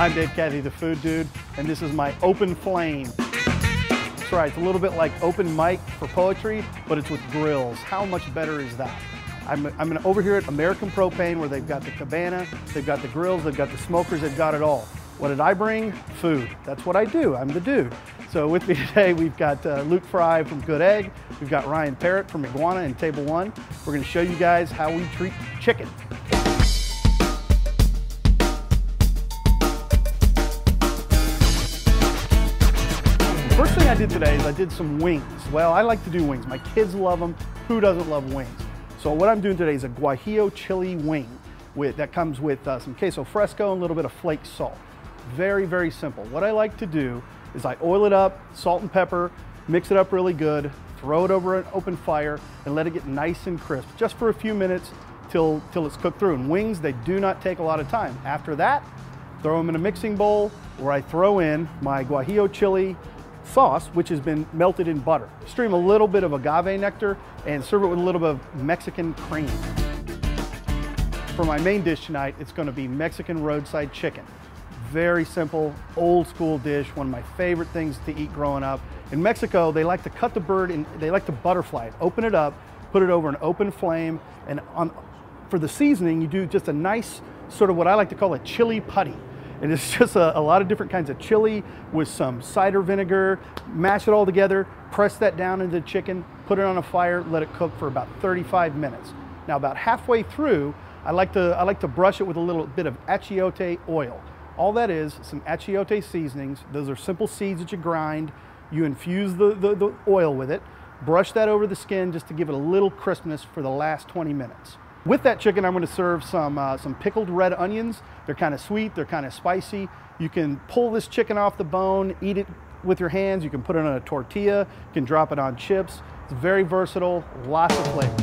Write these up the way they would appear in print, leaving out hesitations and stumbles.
I'm Dave Cathey, the food dude, and this is my open flame. That's right, it's a little bit like open mic for poetry, but it's with grills. How much better is that? I'm over here at American Propane where they've got the cabana, they've got the grills, they've got the smokers, they've got it all. What did I bring? Food. That's what I do, I'm the dude. So with me today, we've got Luke Fry from Good Egg, we've got Ryan Parrott from Iguana in Table 1. We're gonna show you guys how we treat chicken. First thing I did today is I did some wings. Well, I like to do wings. My kids love them. Who doesn't love wings? So what I'm doing today is a guajillo chili wing that comes with some queso fresco and a little bit of flake salt. Very, very simple. What I like to do is I oil it up, salt and pepper, mix it up really good, throw it over an open fire and let it get nice and crisp just for a few minutes till it's cooked through. And wings, they do not take a lot of time. After that, throw them in a mixing bowl where I throw in my guajillo chili sauce, which has been melted in butter. Stream a little bit of agave nectar and serve it with a little bit of Mexican cream. For my main dish tonight, it's going to be Mexican roadside chicken. Very simple, old school dish, one of my favorite things to eat growing up. In Mexico, they like to cut the bird and they like to butterfly it, open it up, put it over an open flame, and for the seasoning, you do just a nice sort of what I like to call a chili putty. And it's just a lot of different kinds of chili with some cider vinegar, mash it all together, press that down into the chicken, put it on a fire, let it cook for about 35 minutes. Now about halfway through, I like to brush it with a little bit of achiote oil. All that is some achiote seasonings. Those are simple seeds that you grind. You infuse the oil with it, brush that over the skin just to give it a little crispness for the last 20 minutes. With that chicken, I'm going to serve some pickled red onions. They're kind of sweet, they're kind of spicy. You can pull this chicken off the bone, eat it with your hands. You can put it on a tortilla, you can drop it on chips. It's very versatile, lots of flavor.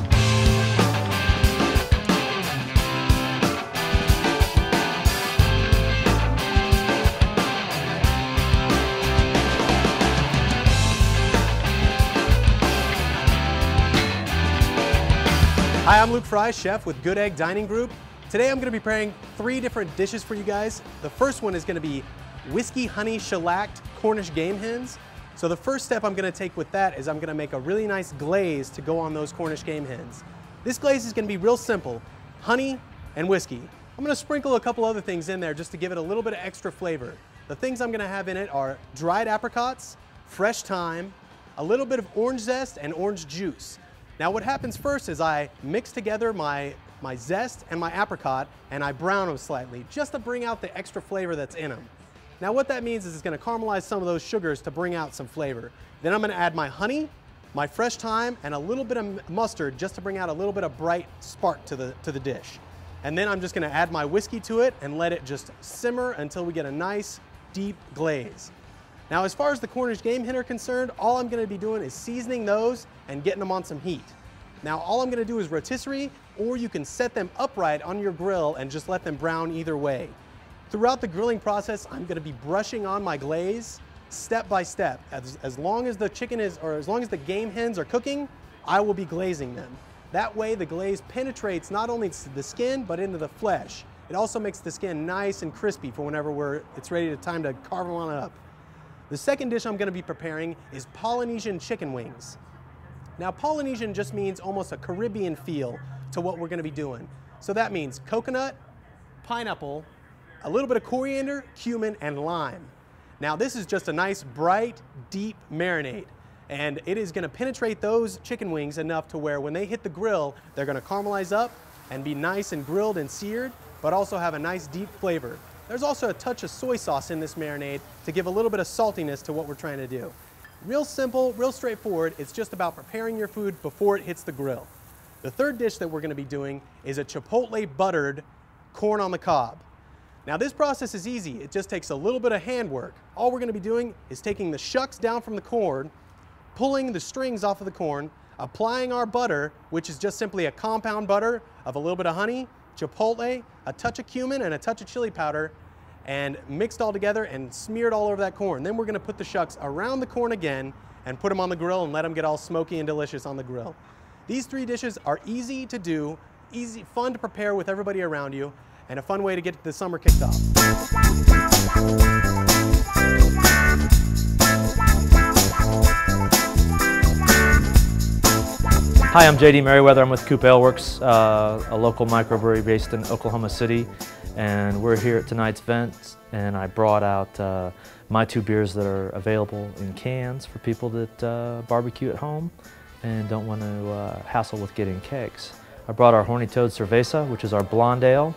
Hi, I'm Luke Fry, chef with Good Egg Dining Group. Today I'm going to be preparing 3 different dishes for you guys. The first one is going to be whiskey honey shellacked Cornish game hens. So the first step I'm going to take with that is I'm going to make a really nice glaze to go on those Cornish game hens. This glaze is going to be real simple, honey and whiskey. I'm going to sprinkle a couple other things in there just to give it a little bit of extra flavor. The things I'm going to have in it are dried apricots, fresh thyme, a little bit of orange zest and orange juice. Now what happens first is I mix together my zest and my apricot and I brown them slightly just to bring out the extra flavor that's in them. Now what that means is it's going to caramelize some of those sugars to bring out some flavor. Then I'm going to add my honey, my fresh thyme, and a little bit of mustard just to bring out a little bit of bright spark to the dish. And then I'm just going to add my whiskey to it and let it just simmer until we get a nice deep glaze. Now as far as the Cornish game hen are concerned, all I'm going to be doing is seasoning those and getting them on some heat. Now all I'm going to do is rotisserie, or you can set them upright on your grill and just let them brown either way. Throughout the grilling process, I'm going to be brushing on my glaze step by step. As long as the chicken as long as the game hens are cooking, I will be glazing them. That way the glaze penetrates not only the skin, but into the flesh. It also makes the skin nice and crispy for whenever it's ready time to carve them on up. The second dish I'm going to be preparing is Polynesian chicken wings. Now Polynesian just means almost a Caribbean feel to what we're going to be doing. So that means coconut, pineapple, a little bit of coriander, cumin, and lime. Now this is just a nice bright, deep marinade. And it is going to penetrate those chicken wings enough to where when they hit the grill, they're going to caramelize up and be nice and grilled and seared, but also have a nice deep flavor. There's also a touch of soy sauce in this marinade to give a little bit of saltiness to what we're trying to do. Real simple, real straightforward. It's just about preparing your food before it hits the grill. The third dish that we're going to be doing is a chipotle buttered corn on the cob. Now this process is easy. It just takes a little bit of handwork. All we're going to be doing is taking the shucks down from the corn, pulling the strings off of the corn, applying our butter, which is just simply a compound butter of a little bit of honey, chipotle, a touch of cumin, and a touch of chili powder, and mixed all together and smeared all over that corn. Then we're going to put the shucks around the corn again and put them on the grill and let them get all smoky and delicious on the grill. These 3 dishes are easy to do, fun to prepare with everybody around you, and a fun way to get the summer kicked off. Hi, I'm JD Merryweather. I'm with Coop Ale Works, a local microbrewery based in Oklahoma City, and we're here at tonight's event, and I brought out my two beers that are available in cans for people that barbecue at home and don't want to hassle with getting kegs. I brought our Horny Toad Cerveza, which is our blonde ale,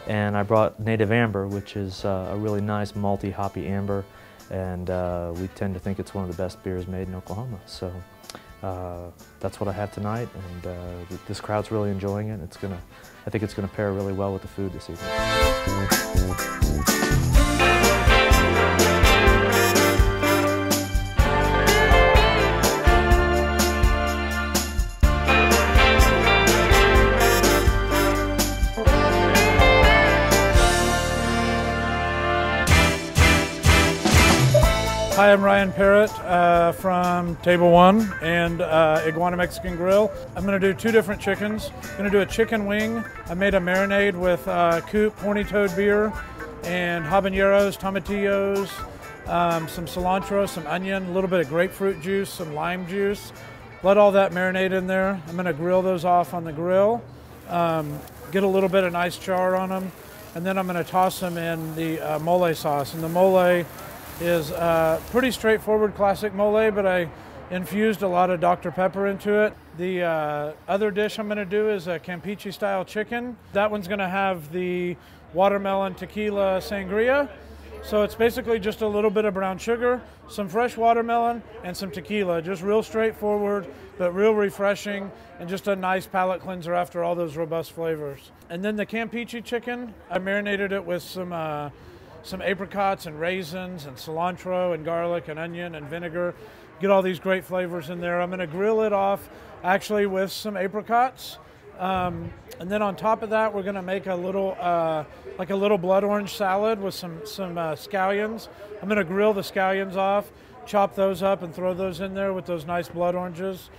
and I brought Native Amber, which is a really nice malty, hoppy amber, and we tend to think it's one of the best beers made in Oklahoma. So that's what I have tonight, and this crowd's really enjoying it. I think it's gonna pair really well with the food this evening. Hi, I'm Ryan Parrott from Table One and Iguana Mexican Grill. I'm going to do two different chickens. I'm going to do a chicken wing. I made a marinade with Coop Horny Toad beer and habaneros, tomatillos, some cilantro, some onion, a little bit of grapefruit juice, some lime juice. Let all that marinate in there. I'm going to grill those off on the grill, get a little bit of nice char on them, and then I'm going to toss them in the mole sauce. And the mole is pretty straightforward classic mole, but I infused a lot of Dr. Pepper into it. The other dish I'm going to do is a Campeche style chicken. That one's going to have the watermelon tequila sangria. So it's basically just a little bit of brown sugar, some fresh watermelon, and some tequila. Just real straightforward, but real refreshing, and just a nice palate cleanser after all those robust flavors. And then the Campeche chicken, I marinated it with some apricots and raisins and cilantro and garlic and onion and vinegar. Get all these great flavors in there. I'm going to grill it off actually with some apricots. And then on top of that, we're going to make a little, like a little blood orange salad with some scallions. I'm going to grill the scallions off, chop those up and throw those in there with those nice blood oranges.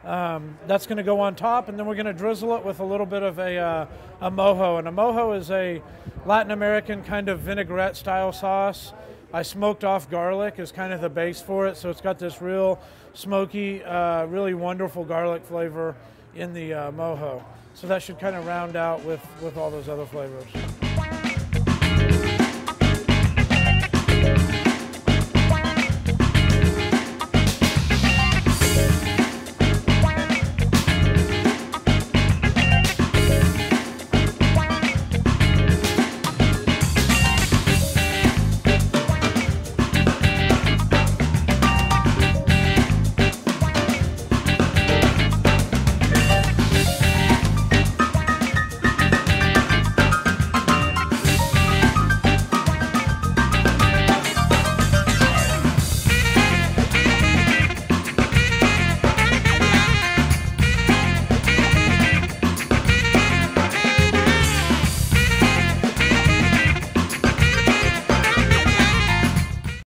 That's going to go on top, and then we're going to drizzle it with a little bit of a mojo. And a mojo is a Latin American kind of vinaigrette style sauce. I smoked off garlic as kind of the base for it, so it's got this real smoky, really wonderful garlic flavor in the mojo. So that should kind of round out with all those other flavors.